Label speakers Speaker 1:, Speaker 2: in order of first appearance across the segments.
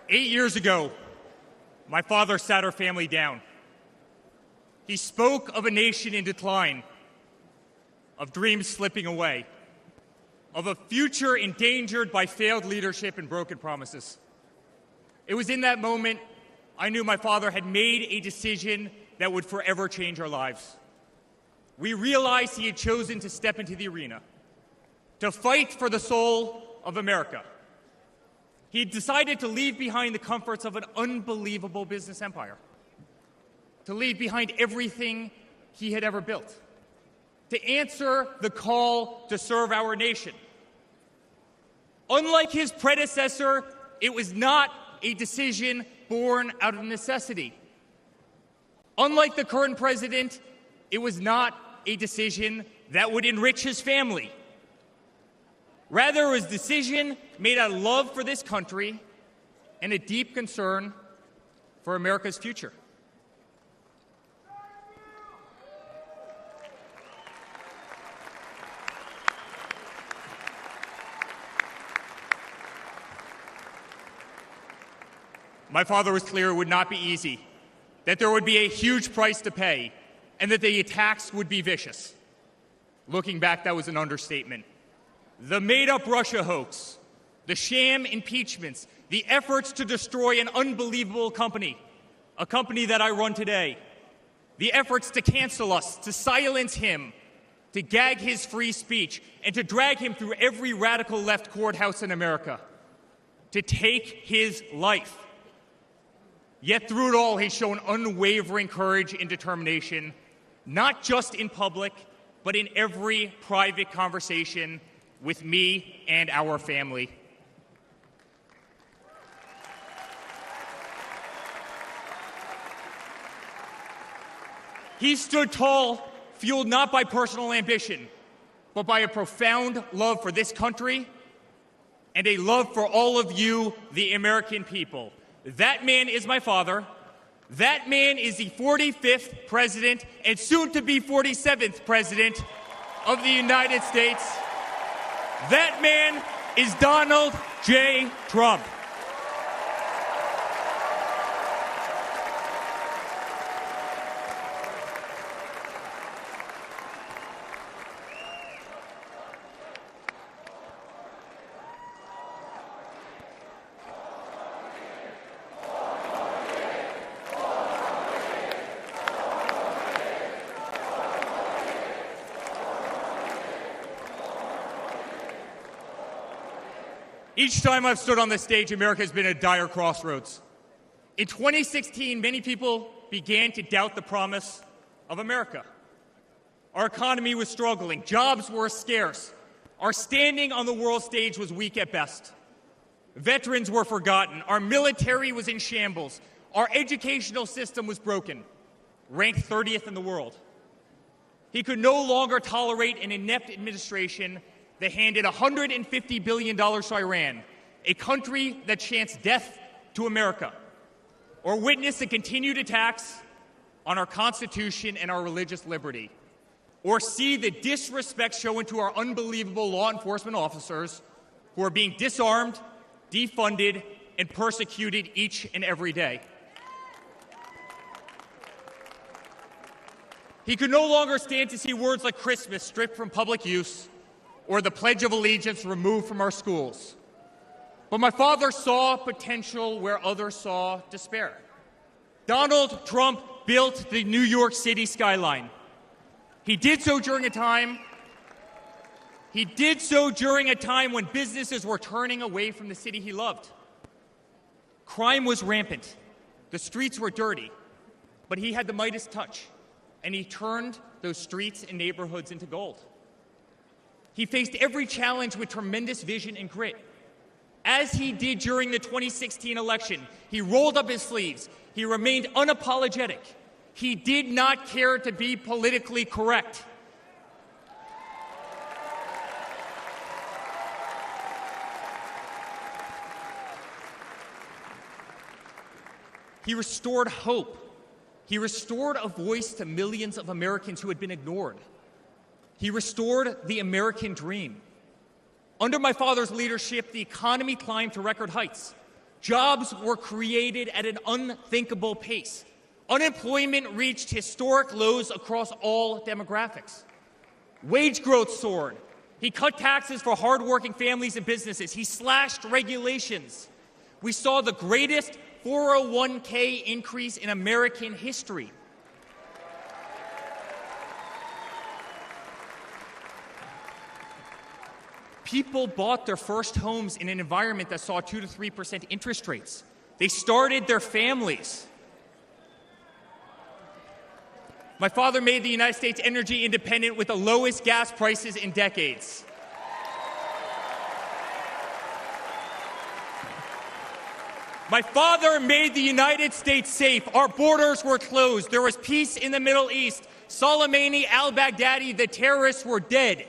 Speaker 1: 8 years ago, my father sat our family down. He spoke of a nation in decline, of dreams slipping away, of a future endangered by failed leadership and broken promises. It was in that moment I knew my father had made a decision that would forever change our lives. We realized he had chosen to step into the arena, to fight for the soul of America. He had decided to leave behind the comforts of an unbelievable business empire, to leave behind everything he had ever built, to answer the call to serve our nation. Unlike his predecessor, it was not a decision born out of necessity. Unlike the current president, it was not a decision that would enrich his family. Rather, it was a decision made out of love for this country and a deep concern for America's future. My father was clear it would not be easy, that there would be a huge price to pay, and that the attacks would be vicious. Looking back, that was an understatement. The made-up Russia hoax, the sham impeachments, the efforts to destroy an unbelievable company, a company that I run today, the efforts to cancel us, to silence him, to gag his free speech, and to drag him through every radical left courthouse in America, to take his life. Yet through it all, he's shown unwavering courage and determination, not just in public, but in every private conversation with me and our family. He stood tall, fueled not by personal ambition, but by a profound love for this country and a love for all of you, the American people. That man is my father. That man is the 45th president and soon to be 47th president of the United States. That man is Donald J. Trump. Each time I've stood on this stage, America has been at a dire crossroads. In 2016, many people began to doubt the promise of America. Our economy was struggling. Jobs were scarce. Our standing on the world stage was weak at best. Veterans were forgotten. Our military was in shambles. Our educational system was broken, ranked 30th in the world. He could no longer tolerate an inept administration that handed $150 billion to Iran, a country that chants death to America, or witness the continued attacks on our Constitution and our religious liberty, or see the disrespect shown to our unbelievable law enforcement officers who are being disarmed, defunded, and persecuted each and every day. He could no longer stand to see words like Christmas stripped from public use or the Pledge of Allegiance removed from our schools. But my father saw potential where others saw despair. Donald Trump built the New York City skyline. He did so during a time when businesses were turning away from the city he loved. Crime was rampant. The streets were dirty. But he had the Midas touch, and he turned those streets and neighborhoods into gold. He faced every challenge with tremendous vision and grit. As he did during the 2016 election, he rolled up his sleeves. He remained unapologetic. He did not care to be politically correct. He restored hope. He restored a voice to millions of Americans who had been ignored. He restored the American dream. Under my father's leadership, the economy climbed to record heights. Jobs were created at an unthinkable pace. Unemployment reached historic lows across all demographics. Wage growth soared. He cut taxes for hardworking families and businesses. He slashed regulations. We saw the greatest 401k increase in American history. People bought their first homes in an environment that saw 2 to 3% interest rates. They started their families. My father made the United States energy independent with the lowest gas prices in decades. My father made the United States safe. Our borders were closed. There was peace in the Middle East. Soleimani, al-Baghdadi, the terrorists were dead.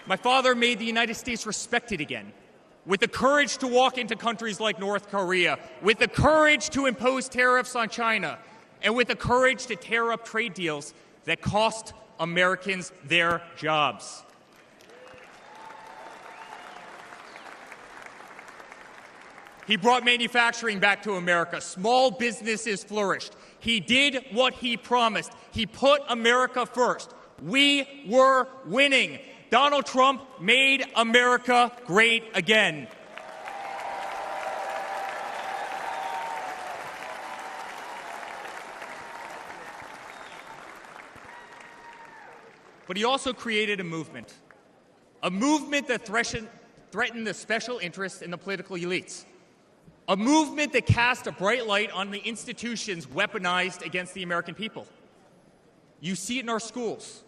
Speaker 1: My father made the United States respected again, with the courage to walk into countries like North Korea, with the courage to impose tariffs on China, and with the courage to tear up trade deals that cost Americans their jobs. He brought manufacturing back to America. Small businesses flourished. He did what he promised. He put America first. We were winning. Donald Trump made America great again. But he also created a movement that threatened the special interests in the political elites, a movement that cast a bright light on the institutions weaponized against the American people. You see it in our schools.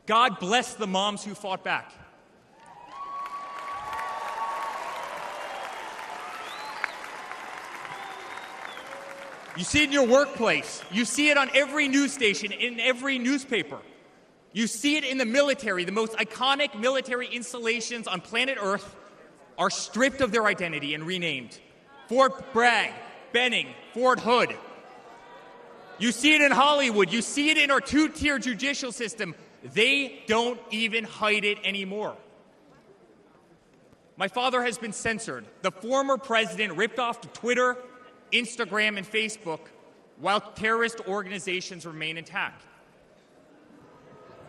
Speaker 1: God bless the moms who fought back. You see it in your workplace. You see it on every news station, in every newspaper. You see it in the military. The most iconic military installations on planet Earth are stripped of their identity and renamed. Fort Bragg, Benning, Fort Hood. You see it in Hollywood. You see it in our two-tier judicial system. They don't even hide it anymore. My father has been censored. The former president ripped off Twitter, Instagram, and Facebook while terrorist organizations remain intact.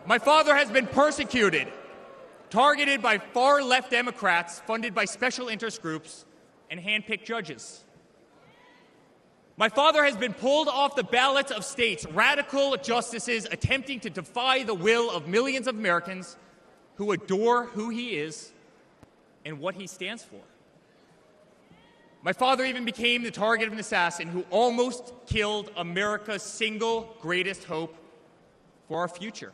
Speaker 1: My father has been persecuted, targeted by far-left Democrats funded by special interest groups and hand-picked judges. My father has been pulled off the ballots of states, radical justices attempting to defy the will of millions of Americans who adore who he is and what he stands for. My father even became the target of an assassin who almost killed America's single greatest hope for our future.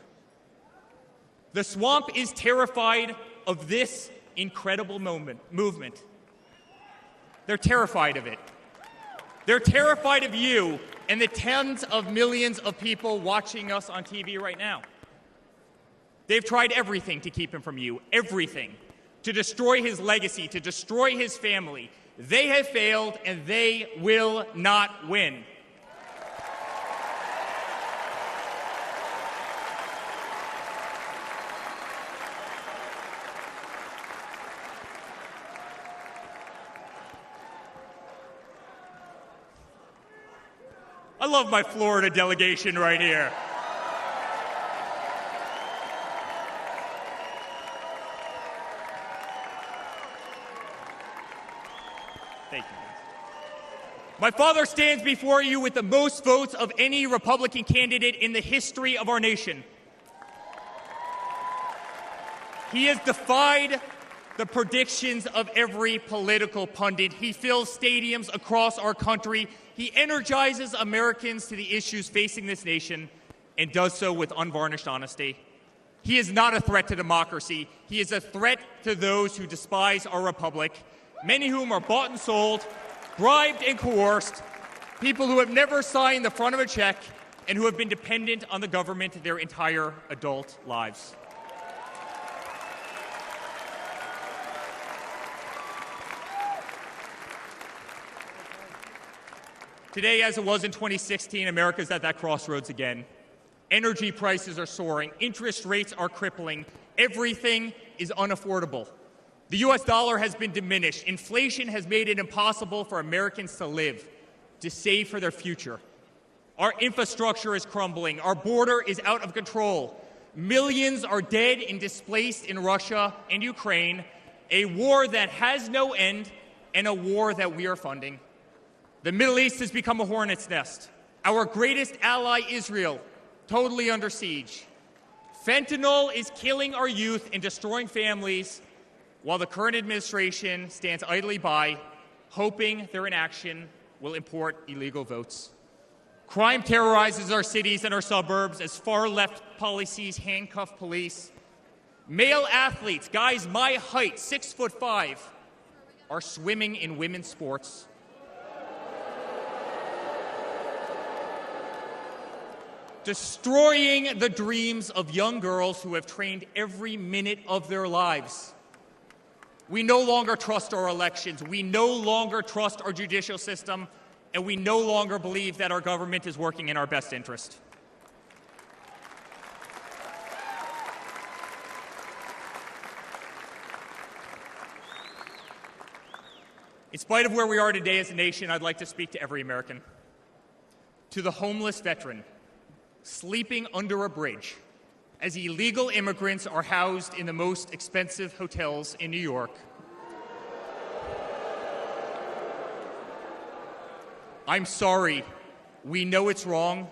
Speaker 1: The swamp is terrified of this incredible movement. They're terrified of it. They're terrified of you and the tens of millions of people watching us on TV right now. They've tried everything to keep him from you, everything, to destroy his legacy, to destroy his family. They have failed, and they will not win. I love my Florida delegation right here. Thank you. My father stands before you with the most votes of any Republican candidate in the history of our nation. He has defied the predictions of every political pundit. He fills stadiums across our country. He energizes Americans to the issues facing this nation and does so with unvarnished honesty. He is not a threat to democracy. He is a threat to those who despise our republic, many of whom are bought and sold, bribed and coerced, people who have never signed the front of a check and who have been dependent on the government their entire adult lives. Today, as it was in 2016, America is at that crossroads again. Energy prices are soaring. Interest rates are crippling. Everything is unaffordable. The US dollar has been diminished. Inflation has made it impossible for Americans to live, to save for their future. Our infrastructure is crumbling. Our border is out of control. Millions are dead and displaced in Russia and Ukraine, a war that has no end and a war that we are funding. The Middle East has become a hornet's nest. Our greatest ally, Israel, totally under siege. Fentanyl is killing our youth and destroying families, while the current administration stands idly by, hoping their inaction will import illegal votes. Crime terrorizes our cities and our suburbs as far-left policies handcuff police. Male athletes, guys my height, 6'5", are swimming in women's sports. Destroying the dreams of young girls who have trained every minute of their lives. We no longer trust our elections. We no longer trust our judicial system. And we no longer believe that our government is working in our best interest. In spite of where we are today as a nation, I'd like to speak to every American. To the homeless veteran sleeping under a bridge as illegal immigrants are housed in the most expensive hotels in New York. I'm sorry. We know it's wrong,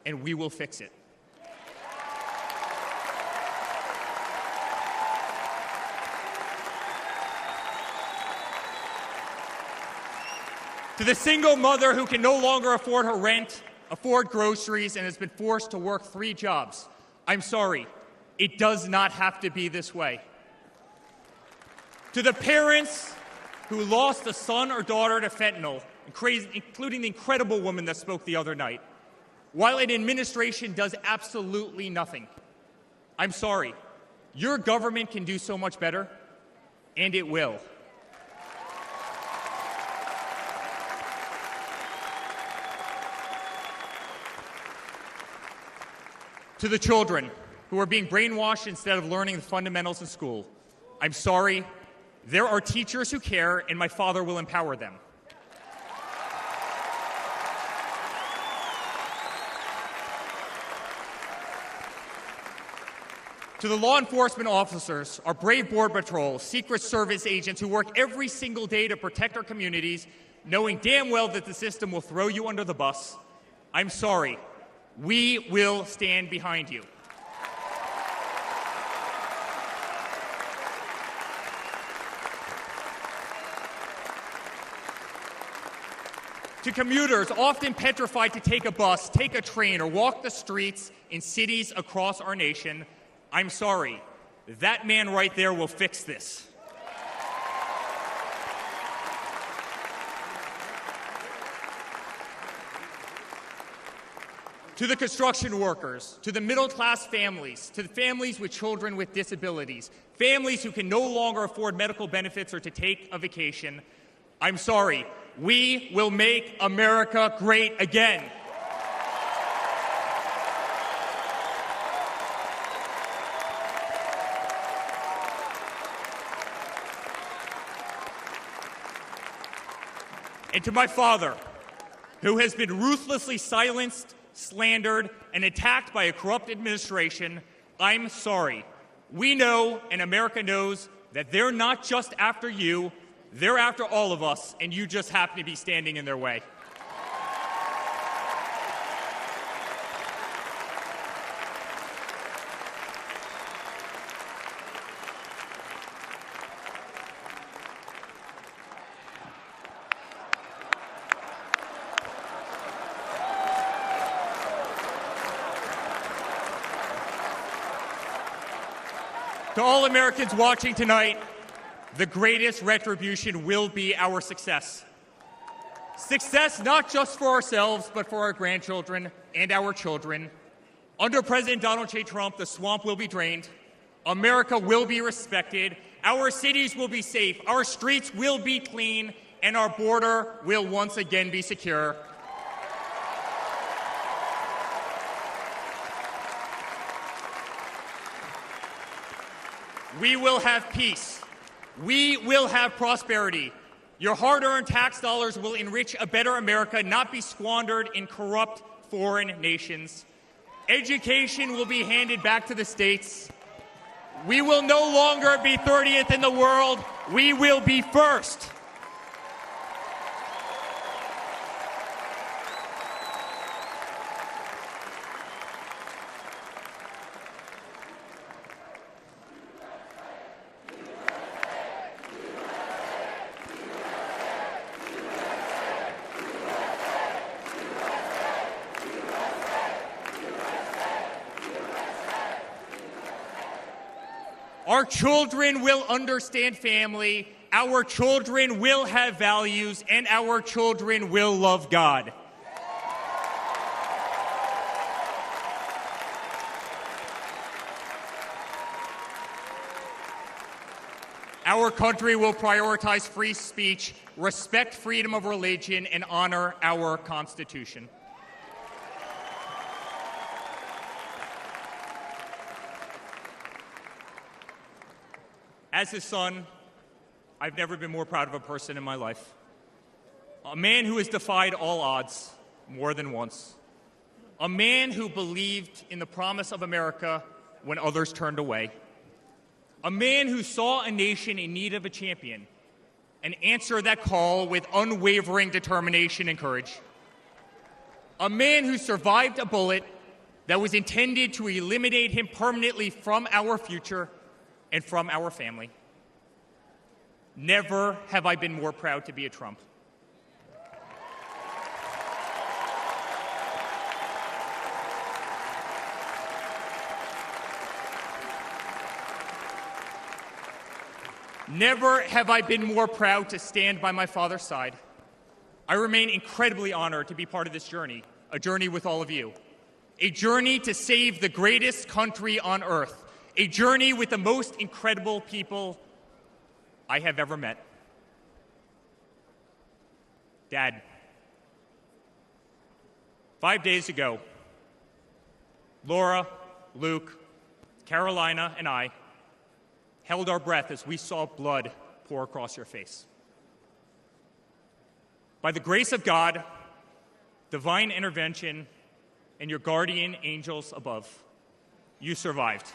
Speaker 1: and we will fix it. To the single mother who can no longer afford her rent, afford groceries, and has been forced to work 3 jobs, I'm sorry. It does not have to be this way. To the parents who lost a son or daughter to fentanyl, including the incredible woman that spoke the other night, while an administration does absolutely nothing, I'm sorry. Your government can do so much better, and it will. To the children who are being brainwashed instead of learning the fundamentals in school, I'm sorry. There are teachers who care, and my father will empower them. To the law enforcement officers, our brave Border Patrol, Secret Service agents who work every single day to protect our communities, knowing damn well that the system will throw you under the bus, I'm sorry. We will stand behind you. To commuters often petrified to take a bus, take a train, or walk the streets in cities across our nation, I'm sorry. That man right there will fix this. To the construction workers, to the middle-class families, to the families with children with disabilities, families who can no longer afford medical benefits or to take a vacation, I'm sorry. We will make America great again. And to my father, who has been ruthlessly silenced, slandered, and attacked by a corrupt administration, I'm sorry. We know, and America knows, that they're not just after you, they're after all of us, and you just happen to be standing in their way. To all Americans watching tonight, the greatest retribution will be our success. Success not just for ourselves, but for our grandchildren and our children. Under President Donald J. Trump, the swamp will be drained. America will be respected. Our cities will be safe. Our streets will be clean. And our border will once again be secure. We will have peace. We will have prosperity. Your hard-earned tax dollars will enrich a better America, not be squandered in corrupt foreign nations. Education will be handed back to the states. We will no longer be 30th in the world. We will be first. Our children will understand family, our children will have values, and our children will love God. Our country will prioritize free speech, respect freedom of religion, and honor our Constitution. As his son, I've never been more proud of a person in my life. A man who has defied all odds more than once. A man who believed in the promise of America when others turned away. A man who saw a nation in need of a champion and answered that call with unwavering determination and courage. A man who survived a bullet that was intended to eliminate him permanently from our future and from our family. Never have I been more proud to be a Trump. Never have I been more proud to stand by my father's side. I remain incredibly honored to be part of this journey, a journey with all of you, a journey to save the greatest country on earth, a journey with the most incredible people I have ever met. Dad, 5 days ago, Laura, Luke, Carolina, and I held our breath as we saw blood pour across your face. By the grace of God, divine intervention, and your guardian angels above, you survived.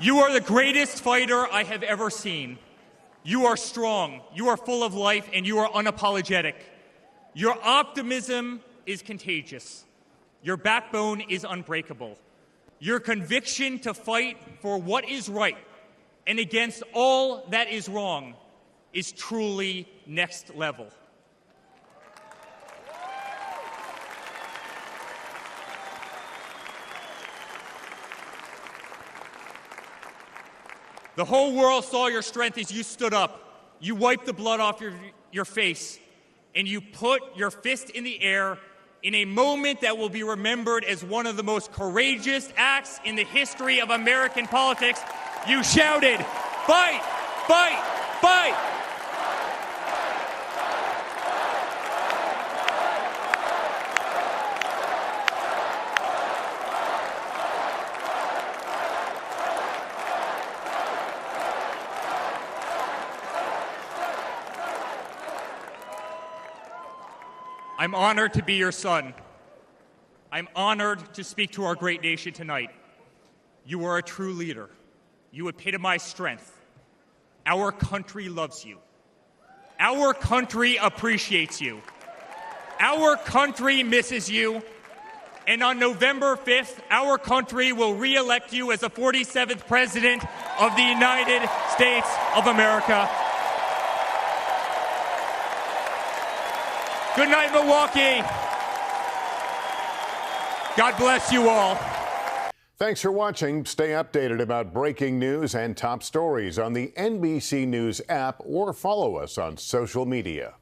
Speaker 1: You are the greatest fighter I have ever seen. You are strong, you are full of life, and you are unapologetic. Your optimism is contagious. Your backbone is unbreakable. Your conviction to fight for what is right and against all that is wrong is truly next level. The whole world saw your strength as you stood up. You wiped the blood off your face, and you put your fist in the air in a moment that will be remembered as one of the most courageous acts in the history of American politics. You shouted, "Fight! Fight! Fight!" I'm honored to be your son. I'm honored to speak to our great nation tonight. You are a true leader. You epitomize strength. Our country loves you. Our country appreciates you. Our country misses you. And on November 5th, our country will re-elect you as the 47th President of the United States of America. Good night, Milwaukee. God bless you all.
Speaker 2: Thanks for watching. Stay updated about breaking news and top stories on the NBC News app or follow us on social media.